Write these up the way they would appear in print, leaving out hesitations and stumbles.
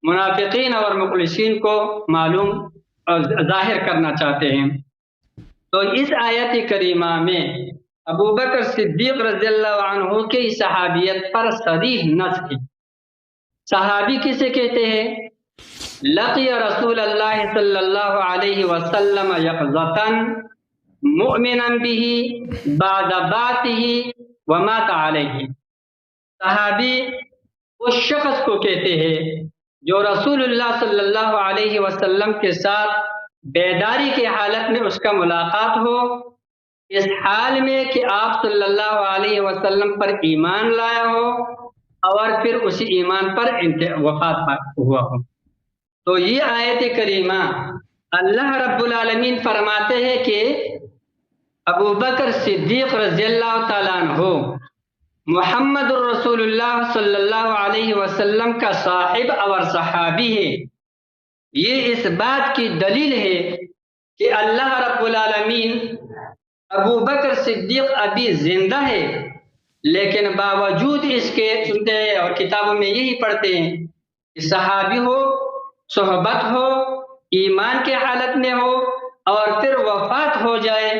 منافقین اور مخلصین کو معلوم اور ظاہر کرنا چاہتے ہیں۔ تو اس آیت کریمہ میں ابو بکر صدیق رضی اللہ عنہ کی صحابیت پر صریح نص ہے۔ صحابی کسے کہتے ہیں؟ لقی رسول اللہ صلی اللہ علیہ وسلم یقظتاً مؤمنا به بعد باته ومات علیہ۔ صحابی اس شخص کو کہتے ہیں جو رسول اللہ صلی اللہ علیہ وسلم کے ساتھ بیداری کی حالت میں اس کا ملاقات ہو، اس حال میں کہ آپ صلی اللہ علیہ وسلم پر ایمان لایا ہو اور پھر اسی ایمان پر وفات ہوا ہو۔ تو یہ آیت کریمہ اللہ رب العالمین فرماتے ہیں کہ ابو بکر صدیق رضی اللہ تعالیٰ عنہ محمد الرسول اللہ صلی اللہ علیہ وسلم کا صاحب اور صحابی ہے۔ یہ اس بات کی دلیل ہے کہ اللہ رب العالمین ابو بکر صدیق ابھی زندہ ہے، لیکن باوجود اس کے سنتے ہیں اور کتابوں میں یہی پڑھتے ہیں کہ صحابی ہو، صحبت ہو، ایمان کے حالت میں ہو اور پھر وفات ہو جائے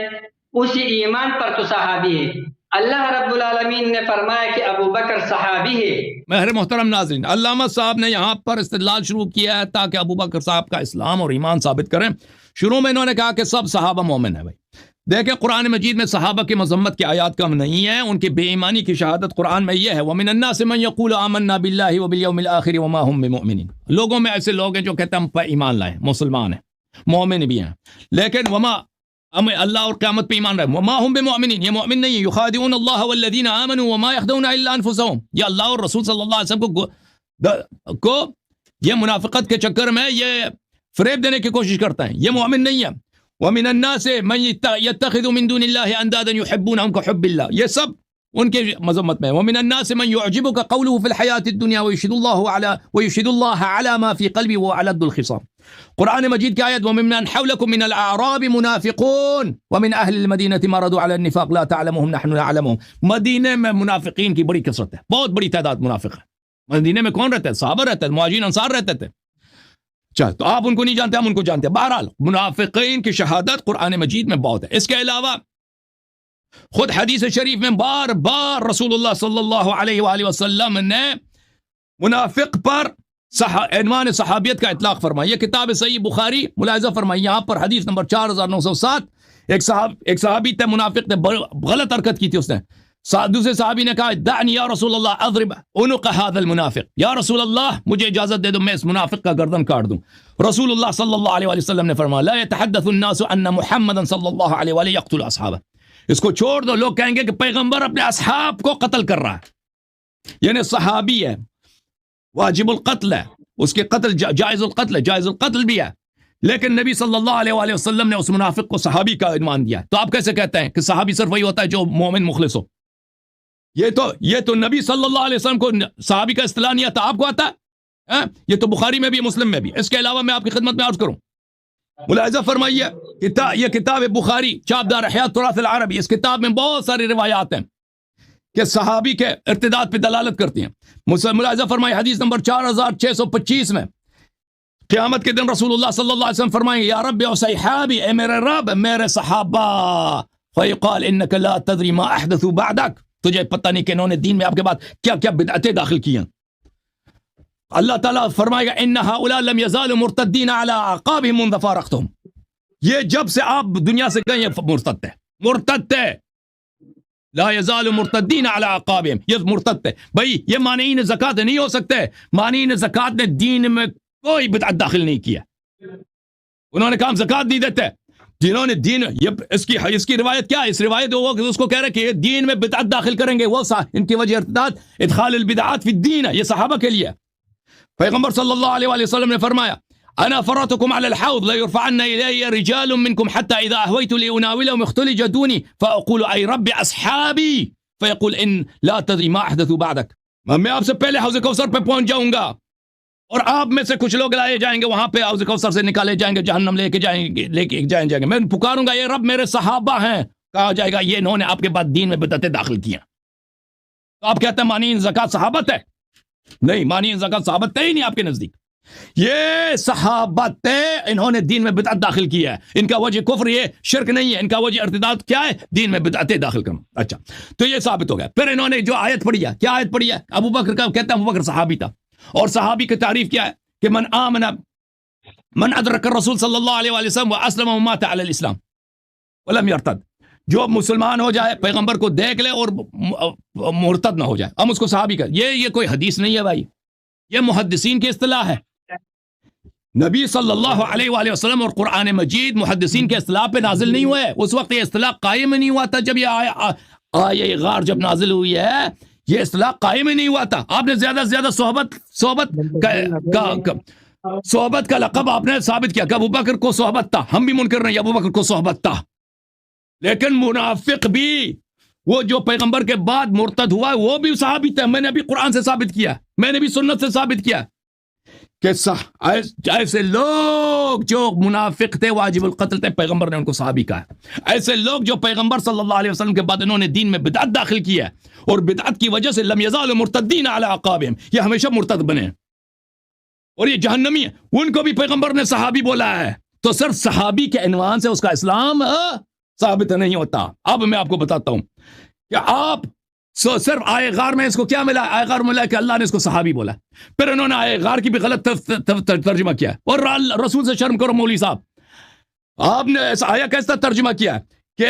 اسی ایمان پر تو صحابی ہے۔ اللہ رب العالمین نے فرمایا کہ ابو بکر صحابی ہے۔ میرے محترم ناظرین، علامہ صاحب نے یہاں پر استدلال شروع کیا ہے تاکہ ابو بکر صاحب کا اسلام اور ایمان ثابت کریں۔ شروع میں انہوں نے کہا کہ سب صحابہ مومن ہیں۔ بھائی دیکھیں قرآن مجید میں صحابہ کی مذمت کی آیات کم نہیں ہے، ان کی بے ایمانی کی شہادت قرآن میں یہ ہے وَمِنَ النَّاسِ مَن يَقُولُ آمَنَّا بِاللَّهِ وَبِالْيَوْمِ الْآخِرِ وَمَا هُم بِمُؤْمِنِينَ۔ لوگوں میں ایسے لوگ ہیں جو کہتے ہیں ہم پر ایمان لائیں، مسلمان ہیں، مومن بھی ہیں، لیکن ہم اللہ اور قیامت پہ ایمان رہے وما هم بمؤمنین، یہ مومن نہیں ہے۔ یخادعون اللہ والذین آمنوا وما یخدعون الا انفسهم، یہ اللہ اور رسول صلی اللہ علیہ وسلم کو یہ منافقت کے چکر میں یہ فریب دینے کی کوشش کرتا ہے، یہ مومن نہیں ہے۔ ومن الناس من يتخذ من دون الله اندادا يحبونهم كحب الله، یہ سب ان کے مذمت میں۔ ومن الناس من يعجبك قوله في الحياة الدنيا ويشهد الله على ما في قلبه وعلى الخصام۔ قرآن مجید کی آیت وممن حولكم من الاعراب منافقون ومن اهل المدینة مرضوا على النفاق لا تعلمهم نحن نعلمهم۔ مدینے میں منافقین کی بڑی کثرت ہے، بہت بڑی تعداد منافق ہے۔ مدینے میں کون رہتے ہیں؟ صحابہ رہتے ہیں، مہاجرین انصار رہتے تھے۔ چل تو آپ ان کو نہیں جانتے، ہم ان کو جانتے ہیں۔ بہرحال منافقین کی شہادت قرآن مجید میں بہت ہے۔ اس کے علاوہ خود حدیث شریف میں بار بار رسول اللہ صلی اللہ علیہ وآلہ وسلم نے منافق پر عنوان صحابیت کا اطلاق فرمایا۔ یہ کتاب صحیح بخاری ملاحظہ فرمائی، یہاں پر حدیث نمبر 4907 ایک صحابی تھے، منافق تھے، غلط حرکت کی تھی اس نے۔ دوسرے صحابی نے کہا دعنی یا رسول اللہ اضرب عنق هذا المنافق، یا رسول اللہ مجھے اجازت دے دو میں اس منافق کا گردن کاٹ دوں۔ رسول اللہ صلی اللہ علیہ وآلہ وسلم نے فرمایا لا يتحدث الناس ان محمدا صلی اللہ علیہ وآلہ يقتل اصحابہ، اس کو چھوڑ دو، لوگ کہیں گے کہ پیغمبر اپنے اصحاب کو قتل کر رہا ہے، یعنی صحابی ہے، واجب القتل ہے، اس کے قتل جائز القتل ہے، جائز القتل بھی ہے، لیکن نبی صلی اللہ علیہ وآلہ وسلم نے اس منافق کو صحابی کا عنوان دیا۔ تو آپ کیسے کہتے ہیں کہ صحابی صرف وہی ہوتا ہے جو مومن مخلص ہو؟ یہ تو نبی صلی اللہ علیہ وسلم کو صحابی کا اصطلاح نہیں آتا، آپ کو آتا ہے؟ یہ تو بخاری میں بھی، مسلم میں بھی۔ اس کے علاوہ میں آپ کی خدمت میں عرض کروں، ملاحظہ فرمائیے یہ کتاب بخاری چاپدار حیات تراث العربی، اس کتاب میں بہت ساری روایات ہیں کہ صحابی کے ارتداد پہ دلالت کرتی ہیں۔ ملاحظہ فرمائیے حدیث نمبر 4625 میں قیامت کے دن رسول اللہ صلی اللہ علیہ وسلم فرمائیں یا رب او صحابی، اے میرے رب میرے صحابہ، فیقال انک لا تدری ما احدثوا بعدک، تجھے پتہ نہیں کہ انہوں نے دین میں آپ کے بعد کیا کیا بدعتیں داخل کی ہیں۔ اللہ تعالیٰ فرمائے گا ان هؤلاء لم يزالوا مرتدین علی اعقابهم منذ فارقتهم، یہ جب سے آپ دنیا سے گئے ہیں مرتد تھے، لا يزال مرتدین علی اعقابهم، یہ مرتد تھے۔ بھائی یہ مانعین زکوٰۃ نہیں ہو سکتے، مانعین زکوٰۃ نے دین میں کوئی بدعت داخل نہیں کیا، انہوں نے کہا ہم زکوٰۃ نہیں دیتے۔ جنہوں نے دین اس کی روایت کیا ہے؟ اس روایت وہ اس کو کہہ رہے کہ دین میں بدعت داخل کریں گے، وہ ان کی وجہ ارتداد ادخال البدعات فی الدین ہے، یہ صحابہ کے لیے۔ پیغمبر صلی اللہ علیہ وآلہ وسلم نے فرمایا انا فرطكم على الحوض لا يرفعن الي رجال منكم حتى اذا اهويت لاناولهم اختلج دوني فاقول اي رب اصحابي فيقول ان لا تدري ما احدثوا بعدك، میں آپ سے پہلے حوض کوثر پہ پہنچ جاؤں گا اور آپ میں سے کچھ لوگ لائے جائیں گے وہاں پہ، حوض کوثر سے نکالے جائیں گے، جہنم لے کے جائیں گے، میں پکاروں گا یہ رب میرے صحابہ ہیں، کہا جائے گا یہ انہوں نے آپ کے بعد دین میں بدعتیں داخل کیا۔ تو آپ کہتے ہیں مانعین زکوٰۃ صحابت ہے؟ نہیں، مانعین زکوٰۃ صحابت ہے ہی نہیں آپ کے نزدیک۔ یہ صحابہ تھے، انہوں نے دین میں بدعت داخل کیا ہے، ان کا وجہ کفر یہ شرک نہیں ہے، ان کا وجہ ارتداد کیا ہے؟ دین میں بدعتیں داخل کرنا۔ اچھا تو یہ ثابت ہو گیا۔ پھر انہوں نے جو آیت پڑھی ہے، کیا آیت پڑھی ہے؟ ابو بکر کا کہتا ہے ابو بکر صحابی تھا، اور صحابی کی تعریف کیا ہے کہ من ادرک الرسول صلی اللہ علیہ وآلہ وسلم واسلم ومات علی الاسلام ولم یرتد، جو مسلمان ہو جائے، پیغمبر کو دیکھ لے اور مرتد نہ ہو جائے، ہم اس کو صحابی کر۔ یہ کوئی حدیث نہیں ہے بھائی، یہ محدثین کی اصطلاح ہے۔ نبی صلی اللہ علیہ وآلہ وسلم اور قرآن مجید محدثین کے اصطلاح پہ نازل نہیں ہوئے، اس وقت یہ اصطلاح قائم نہیں ہوا تھا۔ جب یہ آیہ غار جب نازل ہوئی ہے، یہ اصطلاح قائم ہی نہیں ہوا تھا۔ آپ نے زیادہ سے زیادہ صحبت کا لقب آپ نے ثابت کیا کہ ابو بکر کو صحبت تھا، ہم بھی منکر نہیں، ابو بکر کو صحبت تھا۔ لیکن منافق بھی، وہ جو پیغمبر کے بعد مرتد ہوا وہ بھی صحابی تھا، میں نے بھی قرآن سے ثابت کیا، میں نے بھی سنت سے ثابت کیا کہ ایسے لوگ جو منافق تھے واجب القتل تھے، پیغمبر نے ان کو صحابی کہا۔ ایسے لوگ جو پیغمبر صلی اللہ علیہ وسلم کے بعد انہوں نے دین میں بدعت داخل کی ہے، اور بدعت کی وجہ سے لم یزالوا مرتدین علی اعقابہم، یہ ہمیشہ مرتد بنے اور یہ جہنمی ہے، ان کو بھی پیغمبر نے صحابی بولا ہے۔ تو صرف صحابی کے عنوان سے اس کا اسلام ثابت نہیں ہوتا۔ اب میں آپ کو بتاتا ہوں کہ آپ صرف آئے غار میں اس کو کیا ملا؟ آئے غار ملا کہ اللہ نے اس کو صحابی بولا، پھر انہوں نے آئے غار کی بھی غلط ترجمہ کیا، اور رسول سے شرم کرو مولوی صاحب، آپ نے آیا کیسا ترجمہ کیا کہ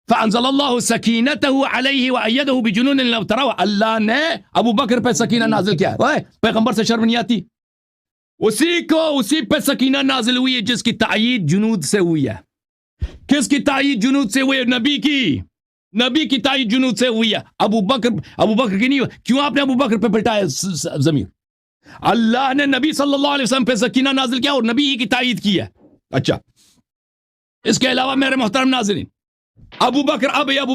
فَأَنزَلَ اللَّهُ سَكِينَتَهُ عَلَيْهِ وَأَيَّدَهُ بِجُنُودٍ لَمْ تَرَوْهَا، اللہ نے ابو بکر پہ سکینہ نازل کیا ہے۔ پیغمبر سے شرم نہیں آتی؟ اسی پہ سکینہ نازل ہوئی ہے جس کی تائید جنود سے ہوئی ہے۔ کس کی تائید جنود سے ہوئی ہے؟ نبی کی تائید جنود سے ہوئی ہے، ابو بکر کی نہیں ہوئی۔ کیوں آپ نے ابو بکر پہ پلٹایا ضمیر؟ اللہ نے نبی صلی اللہ علیہ وسلم پہ سکینہ نازل کیا اور نبی ہی کی تائید کی ہے۔ اچھا، اس کے علاوہ میرے محترم ناظرین، ابو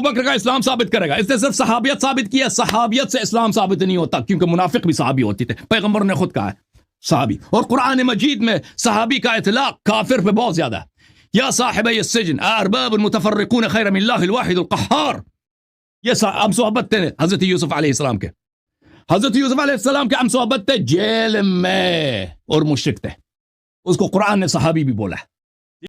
بکر کا اسلام ثابت کرے گا، اس نے صرف صحابیت ثابت کیا، صحابیت سے اسلام ثابت نہیں ہوتا، کیونکہ منافق بھی صحابی ہوتے تھے، پیغمبر نے خود کہا ہے صحابی، اور قرآن مجید میں صحابی کا اطلاق کافر پہ بہت زیادہ ہے۔ یا صاحبی السجن ارباب متفرقون خیر من اللہ الواحد القہار، یہ ہم صحبت تھے حضرت یوسف علیہ السلام کے، ہم صحبت تھے جیل میں، اور مشرک تھے، اس کو قرآن نے صحابی بھی بولا ہے۔